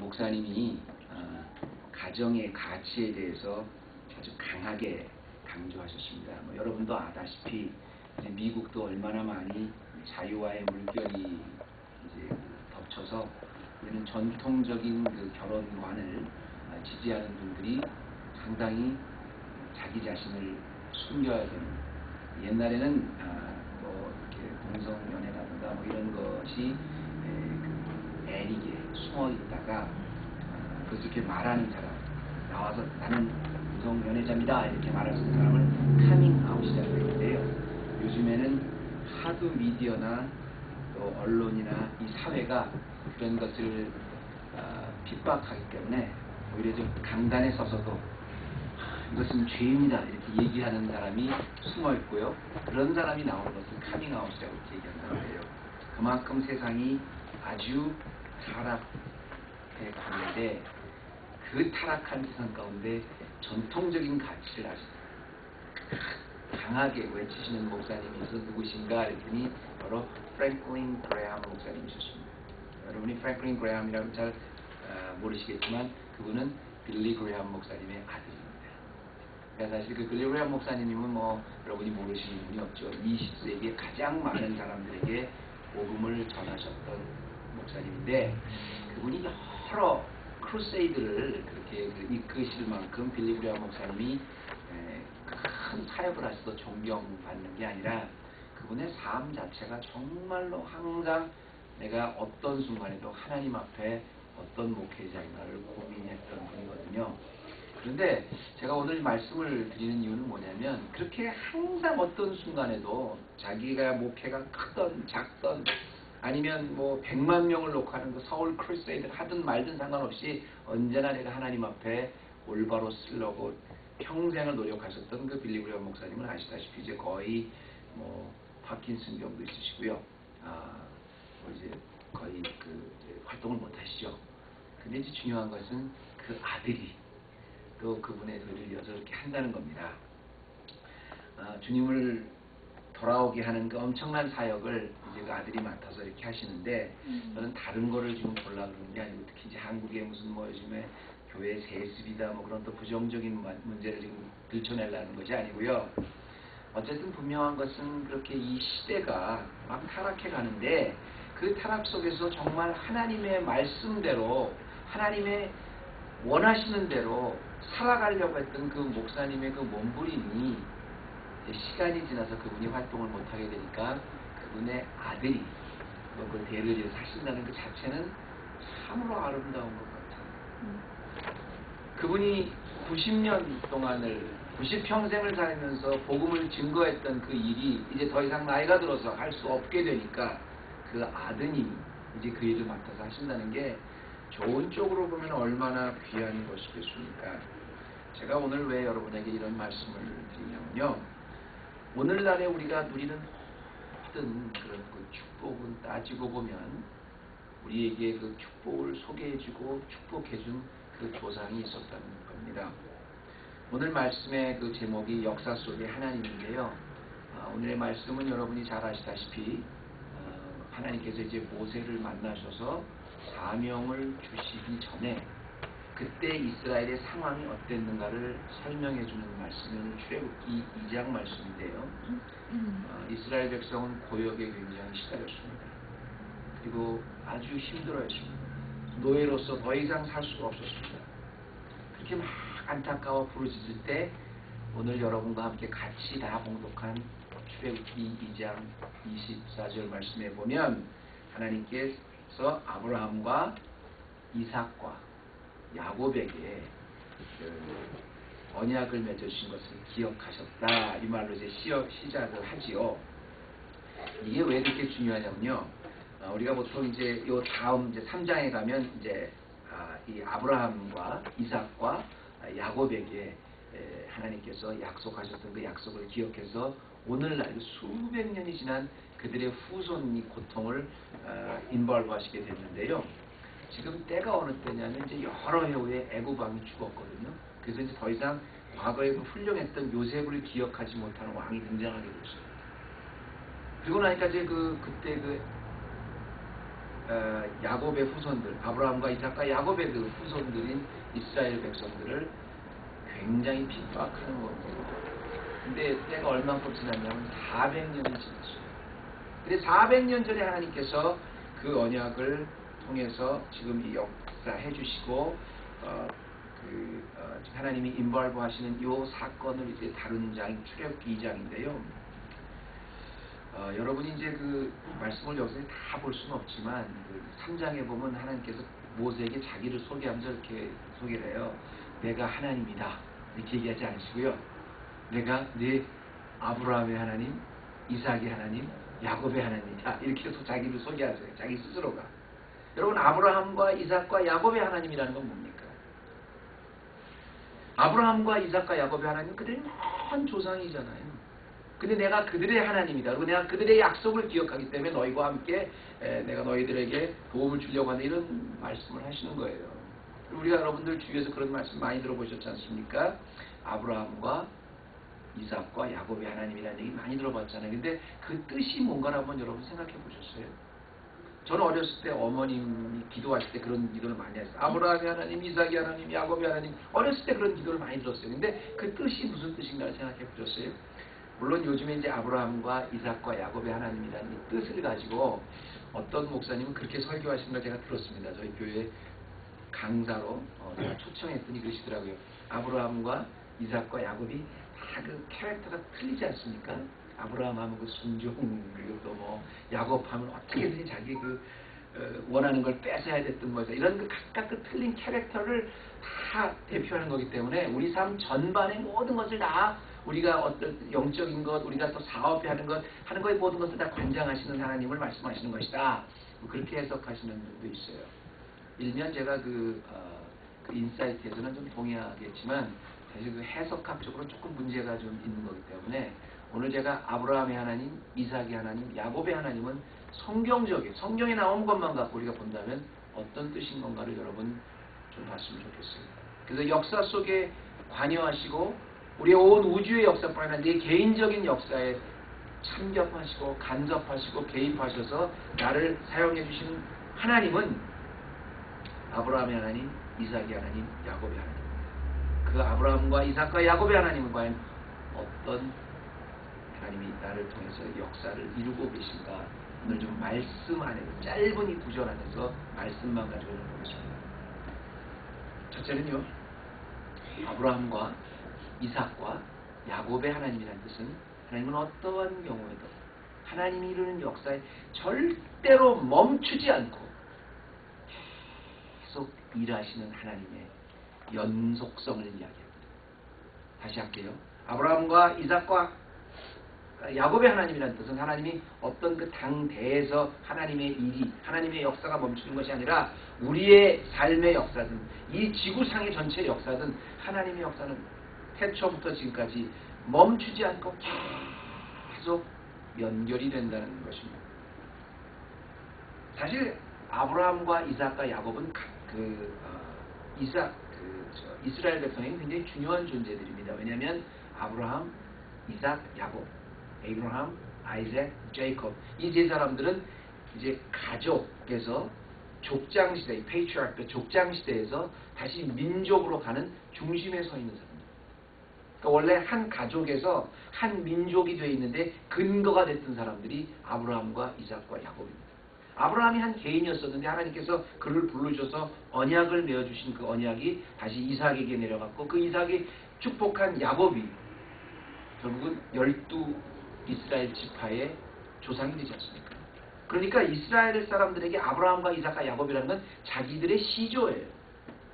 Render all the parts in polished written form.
목사님이 가정의 가치에 대해서 아주 강하게 강조하셨습니다. 여러분도 아다시피 이제 미국도 얼마나 많이 자유와의 물결이 이제 덮쳐서 이는 전통적인 그 결혼관을 지지하는 분들이 상당히 자기 자신을 숨겨야 되는, 옛날에는 뭐 이렇게 동성연애라든가 뭐 이런 것이 애리게 숨어 있다가 그것을 이렇게 말하는 사람, 나와서 나는 동성연애자입니다 이렇게 말할 수 있는 사람을 카밍아웃이라고 했는데요. 요즘에는 하도 미디어나 또 언론이나 이 사회가 그런 것을 핍박하기 때문에 오히려 좀 강단에 서서도 이것은 죄입니다 이렇게 얘기하는 사람이 숨어 있고요. 그런 사람이 나오는 것을 카밍아웃이라고 얘기한다고 해요. 그만큼 세상이 아주 타락해 가는데, 그 타락한 세상 가운데 전통적인 가치를 아주 강하게 외치시는 목사님이 있어서 누구신가 했더니 바로 프랭클린 그레함 목사님이셨습니다. 여러분이 프랭클린 그레함이라고 잘 모르시겠지만 그분은 빌리 그레함 목사님의 아들입니다. 그러니까 사실 그 빌리 그레함 목사님은 뭐 여러분이 모르시는 분이 없죠. 20세기에 가장 많은 사람들에게 복음을 전하셨던 목사님인데, 그분이 여러 크루세이드를 그렇게 이끄실 만큼 빌리 그레함 목사님이 큰 사역을 하셔서 존경받는 게 아니라 그분의 삶 자체가 정말로 항상 내가 어떤 순간에도 하나님 앞에 어떤 목회자인가를 고민했던 분이거든요. 그런데 제가 오늘 말씀을 드리는 이유는 뭐냐면, 그렇게 항상 어떤 순간에도 자기가 목회가 크던 작던 아니면 뭐 100만 명을 놓고 하는 그 서울 크루세이드를 하든 말든 상관없이 언제나 내가 하나님 앞에 올바로 쓰려고 평생을 노력하셨던 그 빌리 그레함 목사님은 아시다시피 이제 거의 뭐 파킨슨 병도 있으시고요. 뭐 이제 거의 이제 활동을 못 하시죠. 근데 이제 중요한 것은 그 아들이 또 그분의 뒤를 이어서 이렇게 한다는 겁니다. 주님을 돌아오게 하는 그 엄청난 사역을 이제 그 아들이 맡아서 이렇게 하시는데, 저는 다른 거를 지금 보려고 그러는 게 아니고, 특히 이제 한국의 무슨 뭐 요즘에 교회 세습이다 뭐 그런 또 부정적인 문제를 지금 들춰내려는 것이 아니고요. 어쨌든 분명한 것은 그렇게 이 시대가 막 타락해 가는데, 그 타락 속에서 정말 하나님의 말씀대로 하나님의 원하시는 대로 살아가려고 했던 그 목사님의 그 몸부림이 시간이 지나서 그분이 활동을 못하게 되니까 그분의 아들이 그 대를 이어서 하신다는 그 자체는 참으로 아름다운 것 같아요. 그분이 90년 동안을 90평생을 살면서 복음을 증거했던 그 일이 이제 더 이상 나이가 들어서 할 수 없게 되니까 그 아드님이 이제 그 일을 맡아서 하신다는 게 좋은 쪽으로 보면 얼마나 귀한 것이겠습니까? 제가 오늘 왜 여러분에게 이런 말씀을 드리냐면요, 오늘날에 우리가 누리는 모든 그런 그 축복은 따지고 보면 우리에게 그 축복을 소개해주고 축복해준 그 조상이 있었다는 겁니다. 오늘 말씀의 그 제목이 역사 속의 하나님인데요. 오늘의 말씀은 여러분이 잘 아시다시피 하나님께서 이제 모세를 만나셔서 사명을 주시기 전에 그때 이스라엘의 상황이 어땠는가를 설명해 주는 말씀은 출애굽기 2장 말씀인데요. 이스라엘 백성은 고역에 굉장히 시달렸습니다. 그리고 아주 힘들어했습니다. 노예로서 더 이상 살 수가 없었습니다. 그렇게 막 안타까워 부르짖을 때 오늘 여러분과 함께 같이 다 봉독한 출애굽기 2장 24절 말씀에 보면 하나님께서 아브라함과 이삭과 야곱에게 언약을 맺어주신 것을 기억하셨다, 이 말로 이제 시작을 하지요. 이게 왜 그렇게 중요하냐면요, 우리가 보통 이제 요 다음 이제 3장에 가면 이제 이 아브라함과 이삭과 야곱에게 하나님께서 약속하셨던 그 약속을 기억해서 오늘날 수백 년이 지난 그들의 후손이 고통을 인벌브하시게 됐는데요. 지금 때가 어느 때냐면 이제 여러 해 후에 애굽 왕이 죽었거든요. 그래서 이제 더 이상 과거에 그 훌륭했던 요셉을 기억하지 못하는 왕이 등장하게 됐어요. 그리고 나니까 이제 그때 야곱의 후손들, 아브라함과 이삭과 야곱의 그 후손들인 이스라엘 백성들을 굉장히 핍박하는 겁니다. 근데 때가 얼만큼 지났냐면 400년이 지났어요. 근데 400년 전에 하나님께서 그 언약을 통해서 지금 이 역사해 주시고 하나님이 인볼브 하시는 이 사건을 이제 다룬 장이 출애굽기 2장인데요. 여러분이 이제 그 말씀을 여기서 다 볼 수는 없지만 그 3장에 보면 하나님께서 모세에게 자기를 소개하면서 이렇게 소개를 해요. 내가 하나님이다 이렇게 얘기하지 않으시고요. 내가 네 아브라함의 하나님, 이삭의 하나님, 야곱의 하나님이다 이렇게 해서 자기를 소개하세요. 자기 스스로가. 여러분 아브라함과 이삭과 야곱의 하나님이라는 건 뭡니까? 아브라함과 이삭과 야곱의 하나님 그들이 먼 조상이잖아요. 근데 내가 그들의 하나님이다. 그리고 내가 그들의 약속을 기억하기 때문에 너희와 함께 내가 너희들에게 도움을 주려고 하는 이런 말씀을 하시는 거예요. 우리가 여러분들 주위에서 그런 말씀 많이 들어보셨지 않습니까? 아브라함과 이삭과 야곱의 하나님이라는 얘기 많이 들어봤잖아요. 근데 그 뜻이 뭔가를 한번 여러분 생각해 보셨어요? 저는 어렸을 때 어머님이 기도하실 때 그런 기도를 많이 했어요. 아브라함의 하나님, 이삭의 하나님, 야곱의 하나님. 어렸을 때 그런 기도를 많이 들었어요. 근데 그 뜻이 무슨 뜻인가를 생각해 보셨어요? 물론 요즘에 이제 아브라함과 이삭과 야곱의 하나님이라는 이 뜻을 가지고 어떤 목사님은 그렇게 설교하시는 걸 제가 들었습니다. 저희 교회 강사로 제가 초청했더니 그러시더라고요. 아브라함과 이삭과 야곱이 다 그 캐릭터가 틀리지 않습니까? 아브라함 하면 그 순종, 그리고 또 뭐 야곱 하면 어떻게든지 자기 그 원하는 걸 뺏어야 됐던 거죠. 이런 그 각각 그 틀린 캐릭터를 다 대표하는 거기 때문에 우리 삶 전반의 모든 것을 다 우리가 어떤 영적인 것, 우리가 또 사업에 하는 거의 모든 것을 다 관장하시는 하나님을 말씀하시는 것이다. 그렇게 해석하시는 분도 있어요. 일면 제가 그 인사이트에서는 좀 동의하겠지만 사실 그 해석학적으로 조금 문제가 좀 있는 거기 때문에 오늘 제가 아브라함의 하나님, 이삭의 하나님, 야곱의 하나님은 성경에 나온 것만 갖고 우리가 본다면 어떤 뜻인 건가를 여러분 좀 봤으면 좋겠어요. 그래서 역사 속에 관여하시고 우리의 온 우주의 역사뿐 아니라 내 개인적인 역사에 참견하시고 간섭하시고 개입하셔서 나를 사용해 주신 하나님은 아브라함의 하나님, 이삭의 하나님, 야곱의 하나님. 그 아브라함과 이삭과 야곱의 하나님은 과연 어떤 하나님이 나를 통해서 역사를 이루고 계신가? 오늘 좀 말씀 안에서 짧은 이 구절 안에서 말씀만 가지고 좀 보겠습니다. 첫째는요, 아브라함과 이삭과 야곱의 하나님이라는 뜻은 하나님은 어떠한 경우에도 하나님이 이루는 역사에 절대로 멈추지 않고 계속 일하시는 하나님의 연속성을 이야기합니다. 다시 할게요. 아브라함과 이삭과 야곱의 하나님이라는 뜻은 하나님이 어떤 그 당대에서 하나님의 일이, 하나님의 역사가 멈추는 것이 아니라 우리의 삶의 역사든 이 지구상의 전체 역사든 하나님의 역사는 태초부터 지금까지 멈추지 않고 계속 연결이 된다는 것입니다. 사실 아브라함과 이삭과 야곱은 이스라엘 백성에게 굉장히 중요한 존재들입니다. 왜냐하면 아브라함, 이삭, 야곱, 에이브라함, 아이작, 제이콥 이 세 사람들은 이제 가족에서 족장 시대, 페이트리아크 족장 시대에서 다시 민족으로 가는 중심에 서 있는 사람들. 그러니까 원래 한 가족에서 한 민족이 되어 있는데 근거가 됐던 사람들이 아브라함과 이삭과 야곱입니다. 아브라함이 한 개인이었었는데 하나님께서 그를 불러주셔서 언약을 맺어주신 그 언약이 다시 이삭에게 내려갔고 그 이삭이 축복한 야곱이 결국은 12 이스라엘 지파의 조상이 되지 않습니까? 그러니까 이스라엘 사람들에게 아브라함과 이삭과 야곱이라는 건 자기들의 시조예요.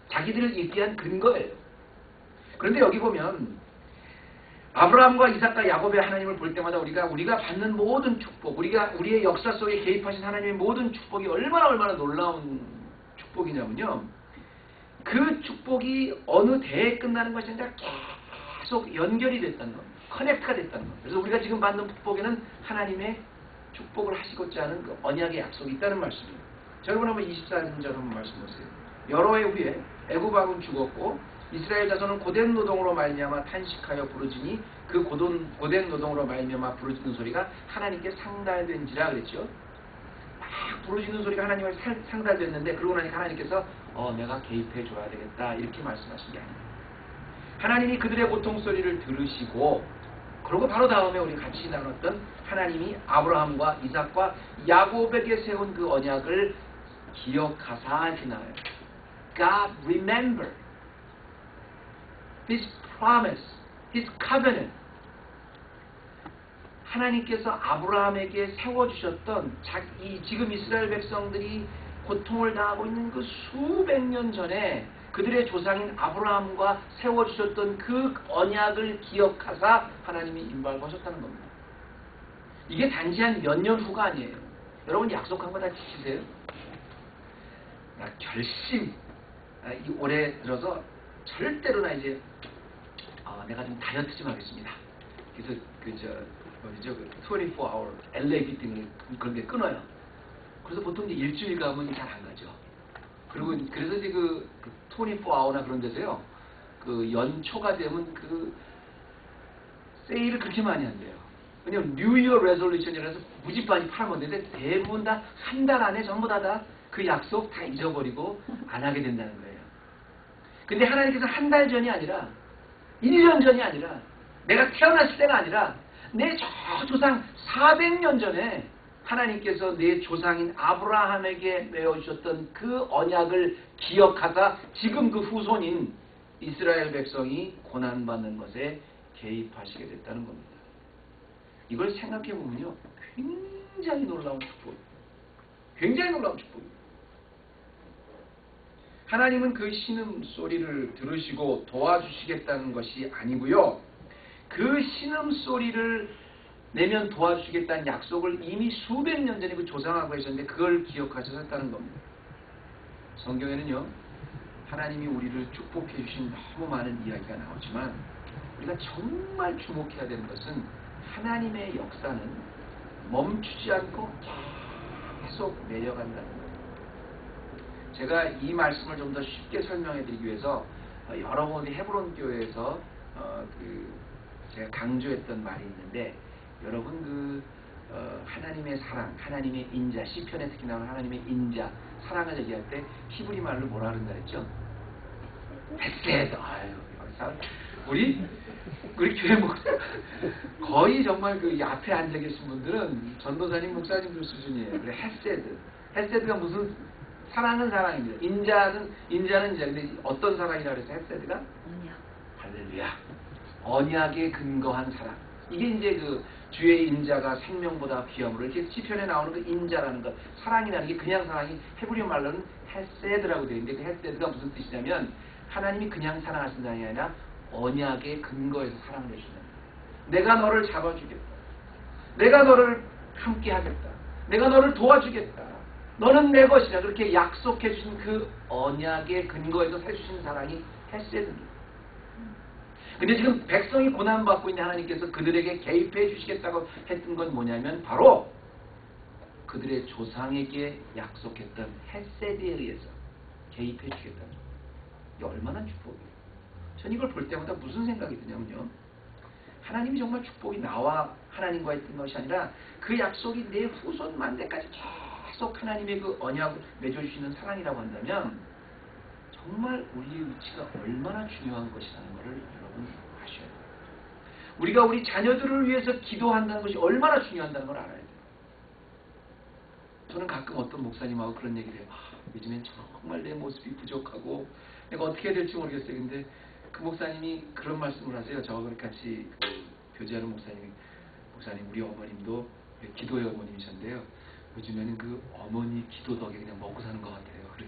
자기들을 얘기한 근거예요. 그런데 여기 보면 아브라함과 이삭과 야곱의 하나님을 볼 때마다 우리가 받는 모든 축복, 우리의 역사 속에 개입하신 하나님의 모든 축복이 얼마나 놀라운 축복이냐면요. 그 축복이 어느 대에 끝나는 것이 아니라 계속 연결이 됐다는 것, 커넥트가 됐다는 것. 그래서 우리가 지금 받는 축복에는 하나님의 축복을 하시고자 하는 그 언약의 약속이 있다는 말씀이에요. 자, 여러분 한번 24절 한번 말씀 보세요. 여러 해 후에 애굽 왕은 죽었고 이스라엘 자손은 고된 노동으로 말미암아 탄식하여 부르짖니 그 고된 노동으로 말미암아 부르짖는 소리가 하나님께 상달된지라 그랬죠. 막 부르짖는 소리가 하나님을 상달됐는데 그러고 나니까 하나님께서 내가 개입해 줘야 되겠다 이렇게 말씀하신 게 아닙니다. 하나님이 그들의 고통 소리를 들으시고 그리고 바로 다음에 우리 같이 나눴던 하나님이 아브라함과 이삭과 야곱에게 세운 그 언약을 기억하사 이렇게 나와요. God remember His promise, His covenant. 하나님께서 아브라함에게 세워주셨던 지금 이스라엘 백성들이 고통을 당하고 있는 그 수백 년 전에 그들의 조상인 아브라함과 세워주셨던 그 언약을 기억하사 하나님이 임발하셨다는 겁니다. 이게 단지 한 몇 년 후가 아니에요. 여러분 약속한 거 다 지키세요? 나 결심 이 올해 들어서 절대로 나 이제 내가 좀 다이어트 좀 하겠습니다. 그래서 그 24hour LA 피팅을 그런 게 끊어요. 그래서 보통 이제 일주일 가면 잘 안 가죠. 그리고 그래서 이제 그 24hour나 그런 데서요. 그 연초가 되면 그 세일을 그렇게 많이 한대요. 왜냐면 뉴 이어 레졸루션이라서 무지 많이 팔아먹는데 대부분 다 한 달 안에 전부 다 그 약속 다 잊어버리고 안 하게 된다는 거예요. 근데 하나님께서 한 달 전이 아니라 1년 전이 아니라 내가 태어났을 때가 아니라 내 저 조상 400년 전에 하나님께서 내 조상인 아브라함에게 맺어주셨던 그 언약을 기억하사 지금 그 후손인 이스라엘 백성이 고난받는 것에 개입하시게 됐다는 겁니다. 이걸 생각해보면요. 굉장히 놀라운 축복입니다. 굉장히 놀라운 축복입니다. 하나님은 그 신음소리를 들으시고 도와주시겠다는 것이 아니고요. 그 신음소리를 내면 도와주시겠다는 약속을 이미 수백 년 전에 그 조상하고 하셨는데 그걸 기억하셨다는 겁니다. 성경에는요. 하나님이 우리를 축복해 주신 너무 많은 이야기가 나오지만 우리가 정말 주목해야 되는 것은 하나님의 역사는 멈추지 않고 계속 내려간다는 거예요. 제가 이 말씀을 좀 더 쉽게 설명해 드리기 위해서 여러 번 헤브론 교회에서 제가 강조했던 말이 있는데 여러분 하나님의 사랑, 하나님의 인자, 시편에 특히 나오는 하나님의 인자, 사랑을 얘기할 때 히브리 말로 뭐라 그런다 그랬죠? 헤세드. 아유, 우리 교회 목사 거의 정말 그 앞에 앉아 계신 분들은 전도사님, 목사님들 수준이에요. 그래 헤세드. 헤세드가 무슨 사랑은 사랑입니다. 인자는 인자. 근데 어떤 사랑이라 그래서 헤세드가? 언약. 할렐루야. 언약에 근거한 사랑. 이게 이제 그 주의 인자가 생명보다 귀함으로 이렇게 시편에 나오는 그 인자라는 것, 사랑이라는 게 그냥 사랑이 헤브리어 말로는 헤세드라고 되어 있는데 그 헤세드가 무슨 뜻이냐면 하나님이 그냥 사랑하신다는 게 아니라 언약에 근거해서 사랑을 해주신다. 내가 너를 잡아주겠다. 내가 너를 함께 하겠다. 내가 너를 도와주겠다. 너는 내 것이다. 그렇게 약속해 주신 그 언약에 근거해서 해주신 사랑이 헤세드입니다. 근데 지금 백성이 고난받고 있는 하나님께서 그들에게 개입해 주시겠다고 했던 건 뭐냐면 바로 그들의 조상에게 약속했던 헤세드에 의해서 개입해 주겠다는 거예요. 이게 얼마나 축복이에요. 전 이걸 볼 때마다 무슨 생각이 드냐면요. 하나님이 정말 축복이 나와 하나님과 있던 것이 아니라 그 약속이 내 후손 만대까지 계속 하나님의 그 언약을 맺어주시는 사랑이라고 한다면 정말 우리의 위치가 얼마나 중요한 것이라는 것을 여러분 아셔야 돼요. 우리가 우리 자녀들을 위해서 기도한다는 것이 얼마나 중요하다는 걸 알아야 돼요. 저는 가끔 어떤 목사님하고 그런 얘기를 해요. 요즘엔 정말 내 모습이 부족하고 내가 어떻게 해야 될지 모르겠어요. 근데 그 목사님이 그런 말씀을 하세요. 저하고 같이 교제하는 목사님 우리 어머님도 기도의 어머님이셨는데요. 요즘에는 그 어머니 기도 덕에 그냥 먹고 사는 것 같아요. 그래.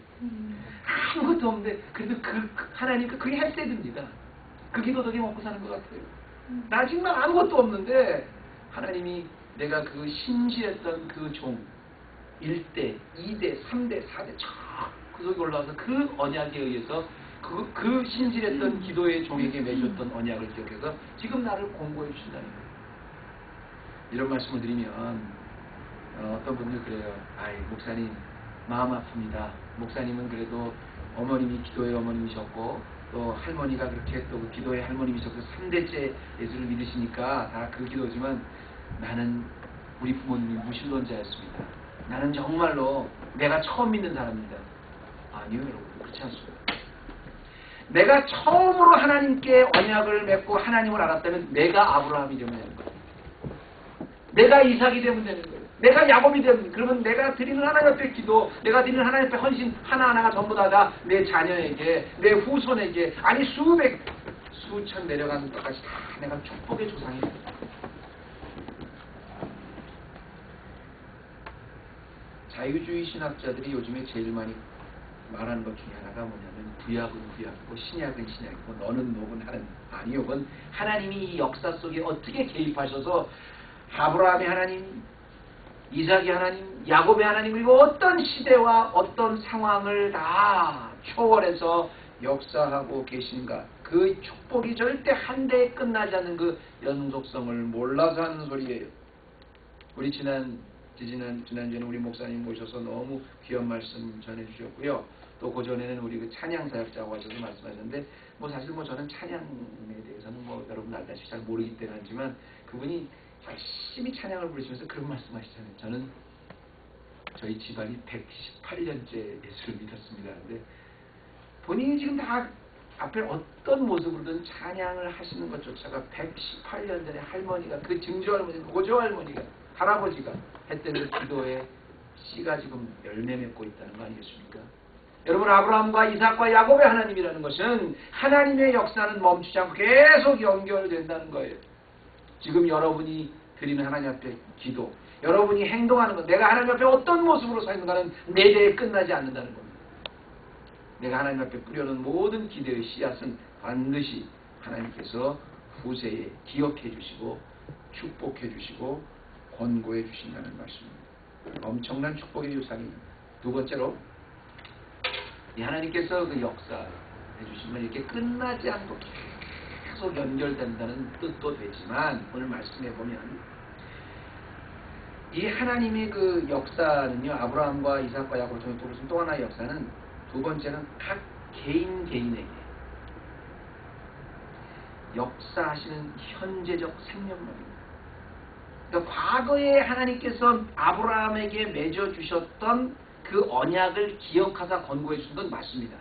아무것도 없는데 그래도 그 하나님 그게 헤세드입니다. 그 기도 덕에 먹고 사는 것 같아요. 나 정말 아무것도 없는데 하나님이 내가 그 신실했던 그 종 1대, 2대, 3대, 4대 그 속에 올라와서 그 언약에 의해서 그 신실했던 기도의 종에게 맺었던 언약을 기억해서 지금 나를 공고해 주신다는 거예요. 이런 말씀을 드리면 어떤 분들 그래요. 아이 목사님 마음 아픕니다. 목사님은 그래도 어머님이 기도의 어머님이셨고 또 할머니가 그렇게 또 그 기도의 할머님이셨고 3대째 예수를 믿으시니까 다 그 기도지만 나는 우리 부모님이 무신론자였습니다. 나는 정말로 내가 처음 믿는 사람입니다. 아니요, 여러분. 그렇지 않습니다. 내가 처음으로 하나님께 언약을 맺고 하나님을 알았다면 내가 아브라함이 되면 되는 거예요. 내가 이삭이 되면 되는 거예요. 내가 야곱이 되면 되는 거예요. 그러면 내가 드리는 하나님 앞에 기도, 내가 드리는 하나님 앞에 헌신 하나하나가 전부 다 내 자녀에게, 내 후손에게, 아니 수백, 수천 내려가는 것까지 다 내가 축복의 조상이 돼요. 자유주의 신학자들이 요즘에 제일 많이 말하는 것 중에 하나가 뭐냐면 구약은 구약이고 신약은 신약이고 너는 너는 하나님. 아니요. 그건 하나님이 이 역사 속에 어떻게 개입하셔서 아브라함의 하나님, 이삭의 하나님, 야곱의 하나님, 그리고 어떤 시대와 어떤 상황을 다 초월해서 역사하고 계신가. 그 축복이 절대 한데에 끝나지 않는 그 연속성을 몰라서 하는 소리예요. 우리 지난주에는 우리 목사님 모셔서 너무 귀한 말씀 전해주셨고요. 또 그전에는 우리 그 찬양 사역자가 와셔서 말씀하셨는데, 사실 저는 찬양에 대해서는 여러분 알다시피 잘 모르기 때문에 하지만 그분이 열심히 찬양을 부르시면서 그런 말씀하시잖아요. 저는 저희 집안이 118년째 예수를 믿었습니다. 근데 본인이 지금 다 앞에 어떤 모습으로든 찬양을 하시는 것조차가 118년 전에 할머니가, 그 증조 할머니, 고조 할머니가, 할아버지가 했던 그 기도의 씨가 지금 열매 맺고 있다는 거 아니겠습니까? 여러분, 아브라함과 이삭과 야곱의 하나님이라는 것은 하나님의 역사는 멈추지 않고 계속 연결된다는 거예요. 지금 여러분이 드리는 하나님 앞에 기도, 여러분이 행동하는 것, 내가 하나님 앞에 어떤 모습으로 서 있는가는 내 대에 끝나지 않는다는 겁니다. 내가 하나님 앞에 뿌려놓은 모든 기대의 씨앗은 반드시 하나님께서 후세에 기억해 주시고 축복해 주시고 권고해 주신다는 말씀입니다. 엄청난 축복의 유산입니다. 두 번째로, 이 하나님께서 그 역사해 주신 건 이렇게 끝나지 않고 계속 연결된다는 뜻도 되지만, 오늘 말씀해 보면 이 하나님의 그 역사는요, 아브라함과 이삭과 야곱을 통해 보여준 또 하나의 역사는, 두 번째는 각 개인에게 역사하시는 현재적 생명력입니다. 그러니까 과거에 하나님께서 아브라함에게 맺어주셨던 그 언약을 기억하사 권고해 주신 건 맞습니다.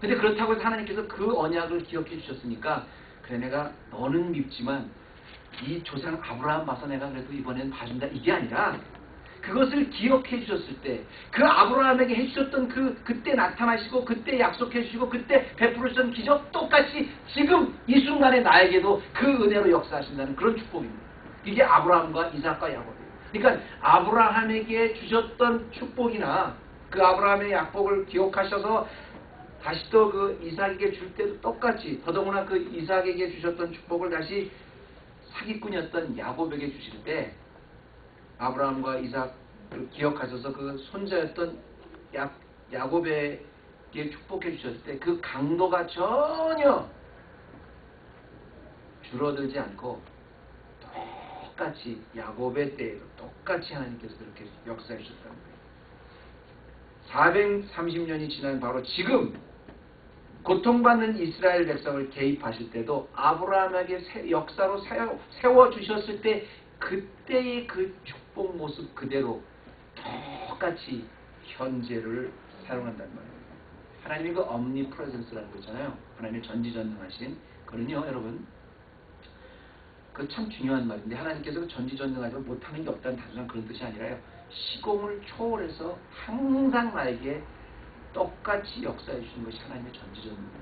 근데 그렇다고 해서 하나님께서 그 언약을 기억해 주셨으니까, 그래 내가 너는 밉지만 이 조상 아브라함 봐서 내가 그래도 이번엔 봐준다, 이게 아니라 그것을 기억해 주셨을 때 그 아브라함에게 해주셨던 그때 나타나시고 그때 약속해 주시고 그때 베풀어 주셨던 기적 똑같이 지금 이 순간에 나에게도 그 은혜로 역사하신다는 그런 축복입니다. 이게 아브라함과 이삭과 야곱이에요. 그러니까 아브라함에게 주셨던 축복이나 그 아브라함의 약복을 기억하셔서 다시 또 그 이삭에게 줄 때도 똑같이, 더더구나 그 이삭에게 주셨던 축복을 다시 사기꾼이었던 야곱에게 주실 때 아브라함과 이삭을 기억하셔서 그 손자였던 야곱에게 축복해 주셨을 때 그 강도가 전혀 줄어들지 않고 똑같이 야곱의 때에도 똑같이 하나님께서 그렇게 역사해 주셨다는 거예요. 430년이 지난 바로 지금 고통받는 이스라엘 백성을 개입하실 때도 아브라함에게 역사로 세워주셨을 때 그때의 그 축복 모습 그대로 똑같이 현재를 사용한다는 말이에요. 하나님이 그 omnipresence라는 거 있잖아요. 하나님의 전지전능하신, 그는요 여러분, 그 참 중요한 말인데, 하나님께서 그 전지전능하지 못하는 게 없다는 단순한 그런 뜻이 아니라요, 시공을 초월해서 항상 나에게 똑같이 역사해 주시는 것이 하나님의 전지전능입니다.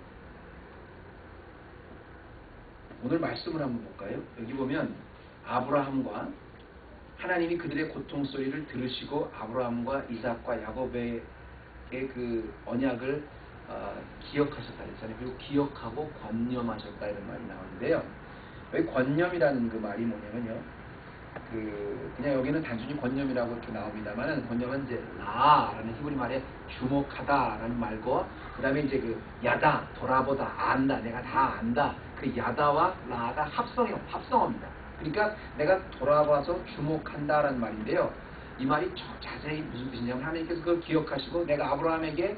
오늘 말씀을 한번 볼까요? 여기 보면 아브라함과 하나님이 그들의 고통 소리를 들으시고 아브라함과 이삭과 야곱의 그 언약을 기억하셨다 그랬잖아요. 그리고 기억하고 권념하셨다 이런 말이 나오는데요. 여기 권념이라는 그 말이 뭐냐면요, 그냥 여기는 단순히 권념이라고 이렇게 나옵니다만은, 권념은 이제 라라는 히브리 말에 주목하다라는 말고, 그 다음에 이제 그 야다, 돌아보다, 안다, 내가 다 안다, 그 야다와 라가 합성어입니다. 그러니까 내가 돌아봐서 주목한다라는 말인데요. 이 말이 자세히 무슨 뜻이냐면, 하나님께서 그걸 기억하시고 내가 아브라함에게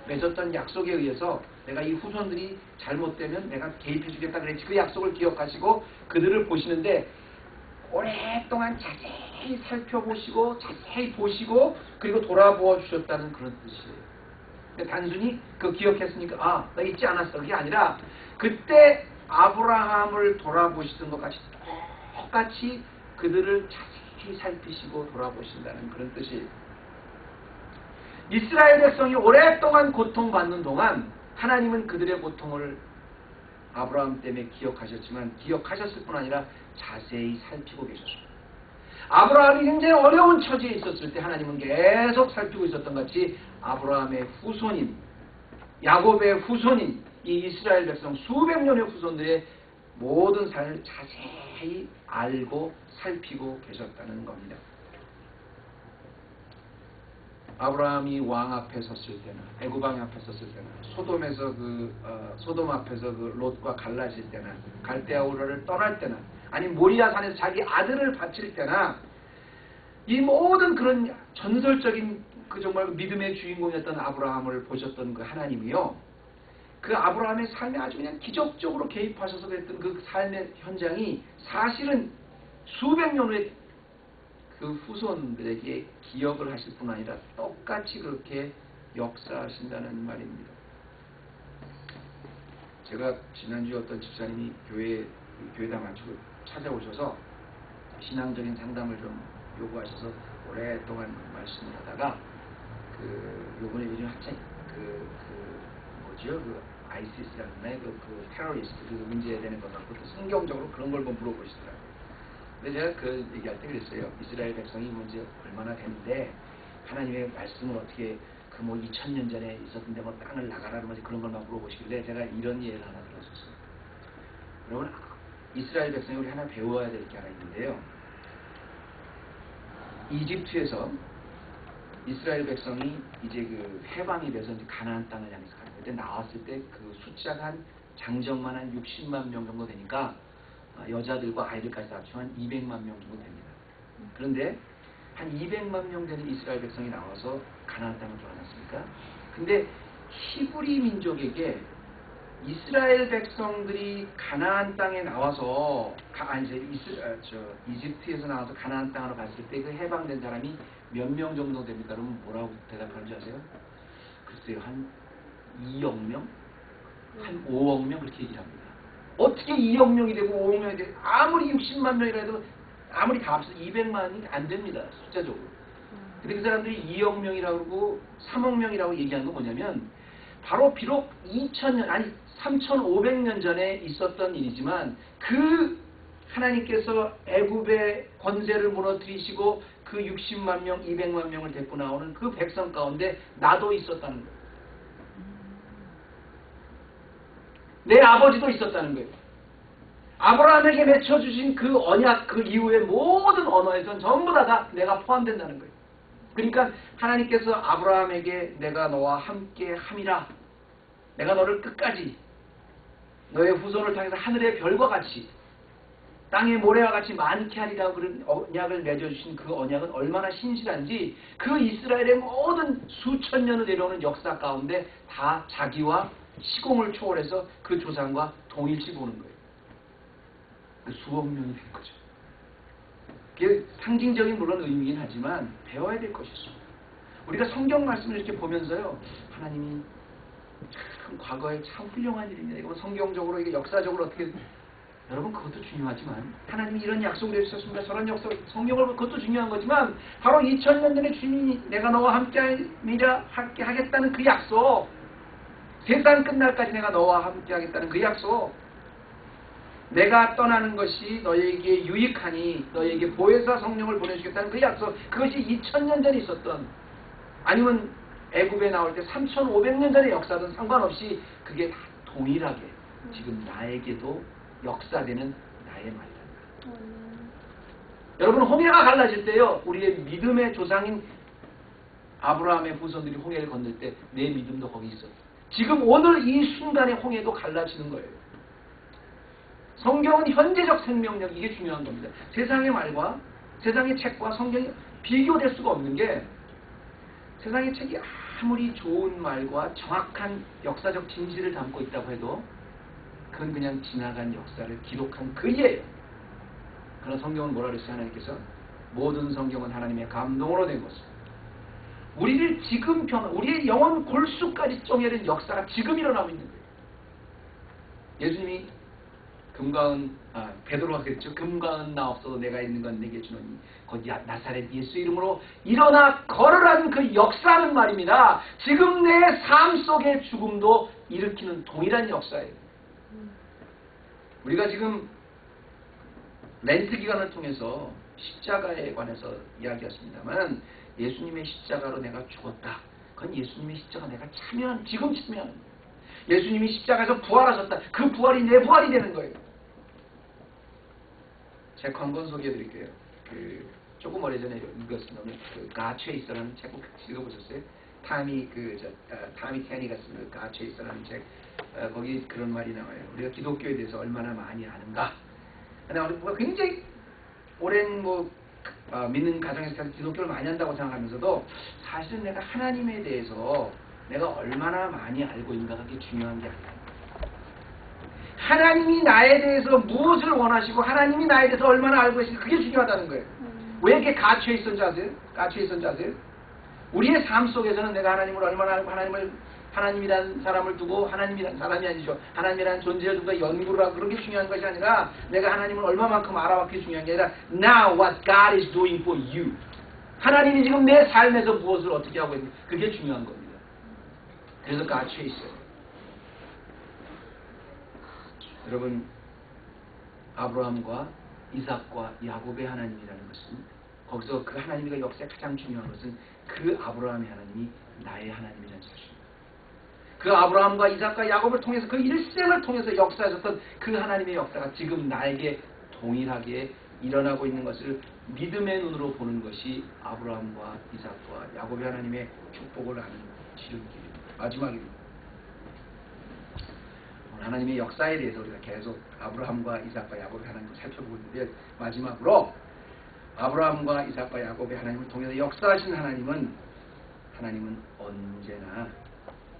맺었던 약속에 의해서 내가 이 후손들이 잘못되면 내가 개입해 주겠다 그랬지, 그 약속을 기억하시고 그들을 보시는데 오랫동안 자세히 살펴보시고 자세히 보시고 그리고 돌아보아 주셨다는 그런 뜻이에요. 단순히 그 기억했으니까 아, 나 잊지 않았어. 그게 아니라 그때 아브라함을 돌아보시던 것 같이 똑같이 그들을 자세히 살피시고 돌아보신다는 그런 뜻이에요. 이스라엘 백성이 오랫동안 고통받는 동안 하나님은 그들의 고통을 아브라함 때문에 기억하셨지만 기억하셨을 뿐 아니라 자세히 살피고 계셨습니다. 아브라함이 굉장히 어려운 처지에 있었을 때 하나님은 계속 살피고 있었던 같이 아브라함의 후손인 야곱의 후손인 이 이스라엘 백성 수백 년의 후손들의 모든 삶을 자세히 알고 살피고 계셨다는 겁니다. 아브라함이 왕 앞에 섰을 때나 애굽 왕 앞에 섰을 때나 소돔에서 소돔 앞에서 그 롯과 갈라질 때나 갈대아 우르를 떠날 때나 아니 모리아 산에서 자기 아들을 바칠 때나 이 모든 그런 전설적인 그 정말 믿음의 주인공이었던 아브라함을 보셨던 그 하나님이요. 그 아브라함의 삶에 아주 그냥 기적적으로 개입하셔서 그랬던 그 삶의 현장이 사실은 수백 년 후에 그 후손들에게 기억을 하실 뿐 아니라 똑같이 그렇게 역사하신다는 말입니다. 제가 지난주에 어떤 집사님이 교회다 마치고 찾아오셔서 신앙적인 상담을 좀 요구하셔서 오랫동안 말씀을 하다가 요번에 요즘 한참 아이시스라는 그 테러리스트 그 문제에 대한 것 갖고 또 성경적으로 그런 걸 물어보시더라고요. 근데 제가 그 얘기할 때 그랬어요. 이스라엘 백성이 이제 얼마나 됐는데 하나님의 말씀을 어떻게 2000년 전에 있었는데 땅을 나가라는 거지 그런 걸만 물어보시길래 제가 이런 예를 하나 들었었어요. 여러분 이스라엘 백성이 우리 하나 배워야 될 게 하나 있는데요. 이집트에서 이스라엘 백성이 이제 그 해방이 돼서 이제 가나안 땅을 향해서 가는 그때 나왔을 때 그 숫자가 한 장정만 한 60만 명 정도 되니까 여자들과 아이들까지 합치면 한 200만 명 정도 됩니다. 그런데 한 200만 명 되는 이스라엘 백성이 나와서 가나안 땅을 들어가지 않습니까? 근데 히브리 민족에게 이스라엘 백성들이 가나안 땅에 나와서 이집트에서 나와서 가나안 땅으로 갔을 때 그 해방된 사람이 몇 명 정도 됩니까? 그러면 뭐라고 대답하는지 아세요? 글쎄요, 한 2억 명? 한 5억 명 그렇게 얘기를 합니다. 어떻게 2억 명이 되고 5억 명이 되고 아무리 60만 명이라도 아무리 다 합쳐서 200만이 안 됩니다. 숫자적으로. 근데 그 사람들이 2억 명이라고 그러고 3억 명이라고 얘기하는 건 뭐냐면 바로 비록 2000년 아니 3500년 전에 있었던 일이지만 그 하나님께서 애굽의 권세를 무너뜨리시고 그 60만 명, 200만 명을 데리고 나오는 그 백성 가운데 나도 있었다는 거예요. 내 아버지도 있었다는 거예요. 아브라함에게 맺혀주신 그 언약 그 이후의 모든 언어에선 전부 다 내가 포함된다는 거예요. 그러니까 하나님께서 아브라함에게 내가 너와 함께 함이라 내가 너를 끝까지 너의 후손을 통해서 하늘의 별과 같이 땅의 모래와 같이 많게 하리라고 그런 언약을 맺어주신 그 언약은 얼마나 신실한지 그 이스라엘의 모든 수천 년을 내려오는 역사 가운데 다 자기와 시공을 초월해서 그 조상과 동일시 보는 거예요. 수억 명이 된 거죠. 그게 상징적인 물론 의미긴 하지만 배워야 될 것이죠. 우리가 성경 말씀을 이렇게 보면서요. 하나님이 참 과거에 참 훌륭한 일입니다. 이거 성경적으로 이게 역사적으로 어떻게 여러분 그것도 중요하지만 하나님이 이런 약속을 해주셨습니다. 저런 약속 성경을 그것도 중요한 거지만 바로 2000년 전에 주님이 내가 너와 함께하리라 함께 하겠다는 그 약속 세상 끝날까지 내가 너와 함께 하겠다는 그 약속 내가 떠나는 것이 너에게 유익하니 너에게 보혜사 성령을 보내주겠다는 그 약속 그것이 2000년 전에 있었던 아니면 애굽에 나올 때 3500년 전의 역사든 상관없이 그게 다 동일하게 지금 나에게도 역사되는 나의 말이란다. 여러분 홍해가 갈라질 때요. 우리의 믿음의 조상인 아브라함의 후손들이 홍해를 건널 때 내 믿음도 거기 있어. 지금 오늘 이 순간에 홍해도 갈라지는 거예요. 성경은 현재적 생명력 이게 중요한 겁니다. 세상의 말과 세상의 책과 성경이 비교될 수가 없는 게 세상의 책이 아무리 좋은 말과 정확한 역사적 진실을 담고 있다고 해도 그건 그냥 지나간 역사를 기록한 글이에요. 그런 성경은 뭐라 그랬어요? 하나님께서 모든 성경은 하나님의 감동으로 된 것을 우리를 지금 우리의 영혼 골수까지 쪼개는 역사가 지금 일어나고 있는 거예요. 예수님이 베드로가 그랬죠. 금과 은 나 없어도 내가 있는 건 내게 주노니 곧 나사렛 예수 이름으로 일어나 걸으라는 그 역사는 말입니다. 지금 내 삶 속의 죽음도 일으키는 동일한 역사예요. 우리가 지금 렌트 기간을 통해서 십자가에 관해서 이야기했습니다만 예수님의 십자가로 내가 죽었다. 그건 예수님의 십자가 내가 지금 참여하는 거예요. 예수님이 십자가에서 부활하셨다. 그 부활이 내 부활이 되는 거예요. 책 한 권 소개해 드릴게요. 조금 오래전에 읽었습니다. 가체이서라는 책 읽어보셨어요? 타미 테니가 쓴 가체이서라는 책. 거기 그런 말이 나와요. 우리가 기독교에 대해서 얼마나 많이 아는가. 우리가 굉장히 오랜 믿는 가정에서 기독교를 많이 한다고 생각하면서도 사실은 내가 하나님에 대해서 내가 얼마나 많이 알고 있는가가 그게 중요한 게 아니에요. 하나님이 나에 대해서 무엇을 원하시고 하나님이 나에 대해서 얼마나 알고 계신가 그게 중요하다는 거예요. 왜 이렇게 갇혀 있었는지 아세요? 우리의 삶 속에서는 내가 하나님을 얼마나 알고 하나님이란 사람을 두고 하나님이란 사람이 아니죠. 하나님이란 존재를 두고 연구를 하고 그런 게 중요한 것이 아니라 내가 하나님을 얼마만큼 알아봤기 중요한 게 아니라 Now what God is doing for you. 하나님이 지금 내 삶에서 무엇을 어떻게 하고 있는지 그게 중요한 겁니다. 그래서 갇혀 있어요. 여러분 아브라함과 이삭과 야곱의 하나님이라는 것은 거기서 그 하나님의 역사에 가장 중요한 것은 그 아브라함의 하나님이 나의 하나님이라는 사실입니다. 그 아브라함과 이삭과 야곱을 통해서 그 일생을 통해서 역사하셨던 그 하나님의 역사가 지금 나에게 동일하게 일어나고 있는 것을 믿음의 눈으로 보는 것이 아브라함과 이삭과 야곱의 하나님의 축복을 아는 지름길입니다. 마지막입니다. 하나님의 역사에 대해서 우리가 계속 아브라함과 이삭과 야곱의 하나님을 살펴보고 있는데 마지막으로 아브라함과 이삭과 야곱의 하나님을 통해서 역사하신 하나님은 언제나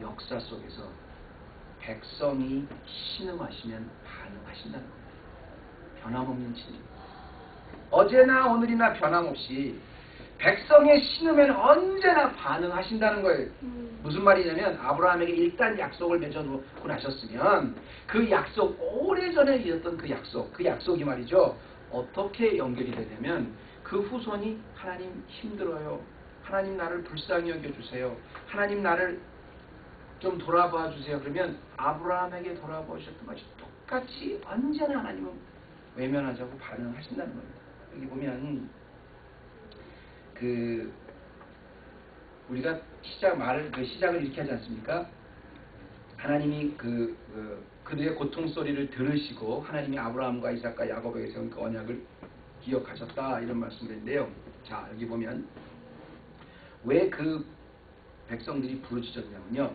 역사 속에서 백성이 신음하시면 반응하신다는 겁니다. 변함없는 진리. 어제나 오늘이나 변함없이 백성의 신음에는 언제나 반응하신다는 거예요. 무슨 말이냐면 아브라함에게 일단 약속을 맺어놓고 나셨으면 그 약속 오래전에 있었던 그 약속이 말이죠. 어떻게 연결이 되냐면 그 후손이 하나님 힘들어요. 하나님 나를 불쌍히 여겨주세요. 하나님 나를 좀 돌아봐 주세요. 그러면 아브라함에게 돌아봐 주셨던 것이 똑같이 언제나 하나님은 외면하자고 반응하신다는 겁니다. 여기 보면 우리가 시작을 이렇게 하지 않습니까? 하나님이 그들의 고통 소리를 들으시고 하나님이 아브라함과 이삭과 야곱에게 세운 그 언약을 기억하셨다 이런 말씀인데요. 자 여기 보면 왜 그 백성들이 부르짖었냐면요.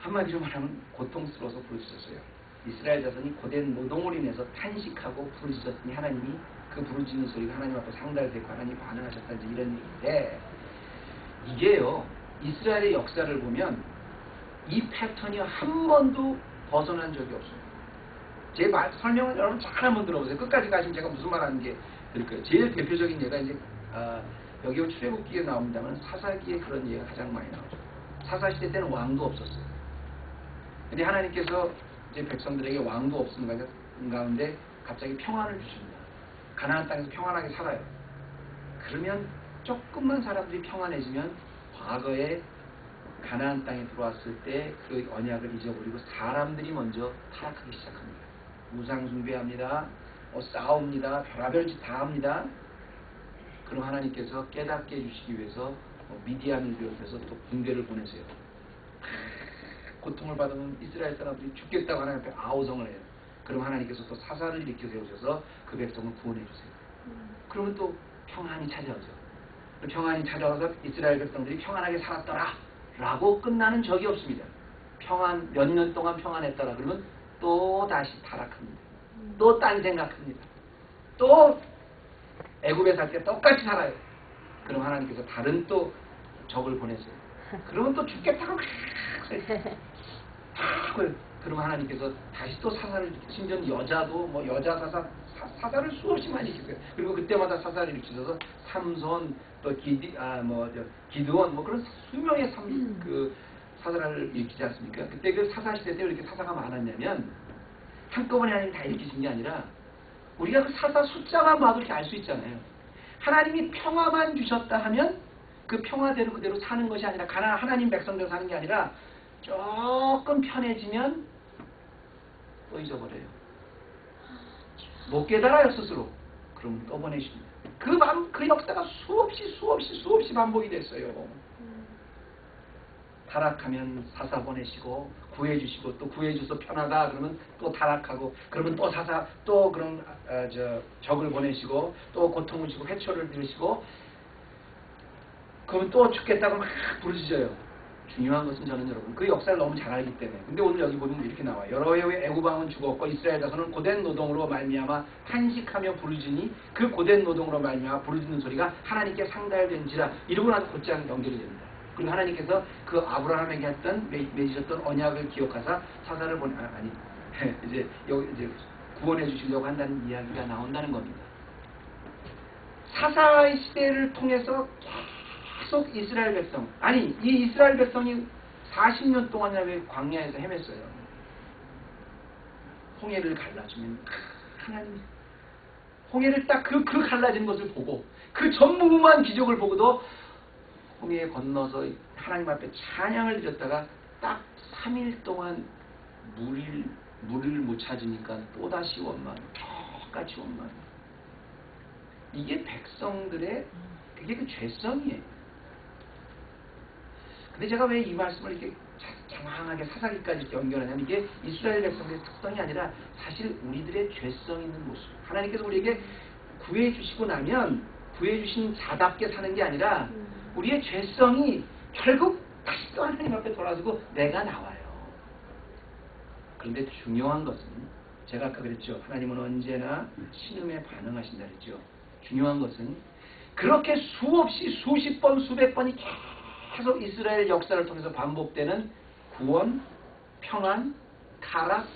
한마디로 말하면 고통스러워서 부르짖었어요. 이스라엘 자손이 고된 노동으로 인해서 탄식하고 부르짖었더니 하나님이 그 부르짖는 소리가 하나님 앞에 상달되고 하나님이 반응하셨다는 이런 얘기인데 이게요. 이스라엘의 역사를 보면 이 패턴이 한 번도 벗어난 적이 없어요. 제 설명은 여러분 잘 한번 들어보세요. 끝까지 가시면 제가 무슨 말하는 게 될 거예요. 제일 대표적인 예가 이제 여기 출애굽기에 나옵니다만 사사기에 그런 예가 가장 많이 나오죠. 사사시대 때는 왕도 없었어요. 근데 하나님께서 이제 백성들에게 왕도 없는 가운데 갑자기 평안을 주십니다. 가나안 땅에서 평안하게 살아요. 그러면 조금만 사람들이 평안해지면 과거에 가나안 땅에 들어왔을 때 그 언약을 잊어버리고 사람들이 먼저 타락하기 시작합니다. 우상 숭배합니다. 싸웁니다. 별의별 짓 다 합니다. 그럼 하나님께서 깨닫게 해주시기 위해서 미디안을 비롯해서 또 군대를 보내세요. 고통을 받으면 이스라엘 사람들이 죽겠다고 하나님 앞에 아우성을 해요. 그럼 하나님께서 또 사사를 일으켜 세우셔서 그 백성을 구원해 주세요. 그러면 또 평안이 찾아오죠. 평안이 찾아와서 이스라엘 백성들이 평안하게 살았더라 라고 끝나는 적이 없습니다. 몇 년 동안 평안했더라 그러면 또 다시 타락합니다. 또 딴 생각합니다. 또 애굽에 살 때 똑같이 살아요. 그럼 하나님께서 다른 또 적을 보내세요. 그러면 또 죽겠다고 그럼 하나님께서 다시 또 사사를 심지어 여자도 여자 사사 사사를 수없이 많이 일으켰어요. 그리고 그때마다 사사를 일으키셔서 삼손 또 기드온 뭐 그런 수명의 그 사사를 일으키지 않습니까? 그때 그 사사 시대 때 왜 이렇게 사사가 많았냐면 한꺼번에 하나님 다 일으키신 게 아니라 우리가 그 사사 숫자만 봐도 이렇게 알 수 있잖아요. 하나님이 평화만 주셨다 하면 그 평화대로 그대로 사는 것이 아니라 가난한 하나님 백성대로 사는 게 아니라 조금 편해지면 또 잊어버려요. 못 깨달아요 스스로. 그럼 또 보내십니다. 그 역사가 수없이 반복이 됐어요. 타락하면 사사 보내시고 구해주시고 또 구해줘서 편하다 그러면 또 타락하고 그러면 또 사사 또 그런 적을 보내시고 또 고통을 주고 회초를 들으시고 그러면 또 죽겠다고 막 부르짖어요. 중요한 것은 저는 여러분 그 역사를 너무 잘 알기 때문에 근데 오늘 여기 보면 이렇게 나와요. 여러 해의 애굽 왕은 죽었고 이스라엘 자손은 고된 노동으로 말미암아 탄식하며 부르짖으니 그 고된 노동으로 말미암아 부르짖는 소리가 하나님께 상달된지라 이러고 나서 곧장 연결이 됩니다. 그리고 하나님께서 그 아브라함에게 했던 맺으셨던 언약을 기억하사 사사를 이제 여기 이제 구원해 주시려고 한다는 이야기가 나온다는 겁니다. 사사의 시대를 통해서 계속 이스라엘 백성 이 이스라엘 백성이 40년 동안이나 왜 광야에서 헤맸어요. 홍해를 갈라주면 하나님 홍해를 딱 그 갈라진 것을 보고 그 전무후무한 기적을 보고도 홍해에 건너서 하나님 앞에 찬양을 드렸다가 딱 3일 동안 물을 못 찾으니까 또다시 원망, 똑같이 원망. 이게 백성들의 그게 그 죄성이에요. 근데 제가 왜 이 말씀을 이렇게 장황하게 사사기까지 연결하냐면 이게 이스라엘 백성의 특성이 아니라 사실 우리들의 죄성 있는 모습. 하나님께서 우리에게 구해주시고 나면 구해주신 자답게 사는 게 아니라 우리의 죄성이 결국 다시 또 하나님 앞에 돌아서고 내가 나와요. 그런데 중요한 것은 제가 아까 그랬죠. 하나님은 언제나 신음에 반응하신다 그랬죠. 중요한 것은 그렇게 수없이 수십 번 수백 번이 계속 이스라엘 역사를 통해서 반복되는 구원, 평안, 타락,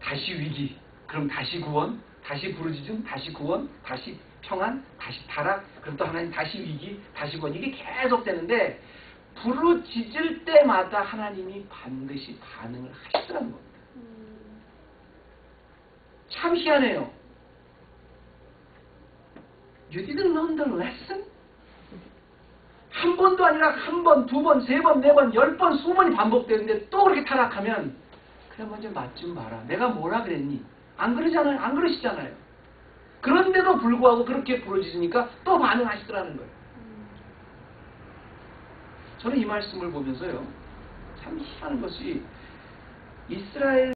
다시 위기, 그럼 다시 구원, 다시 부르짖음, 다시 구원, 다시 평안, 다시 타락, 그럼 또 하나님 다시 위기, 다시 구원. 이게 계속 되는데 부르짖을 때마다 하나님이 반드시 반응을 하시더라는 겁니다. 참 희한해요. You didn't learn the lesson? 한 번도 아니라 한 번, 두 번, 세 번, 네 번, 10번, 20번이 반복되는데 또 그렇게 타락하면 그래 먼저 맛 좀 봐라. 내가 뭐라 그랬니? 안 그러잖아요. 안 그러시잖아요. 그런데도 불구하고 그렇게 부르짖으니까 또 반응하시더라는 거예요. 저는 이 말씀을 보면서요. 참 희한한 것이 이스라엘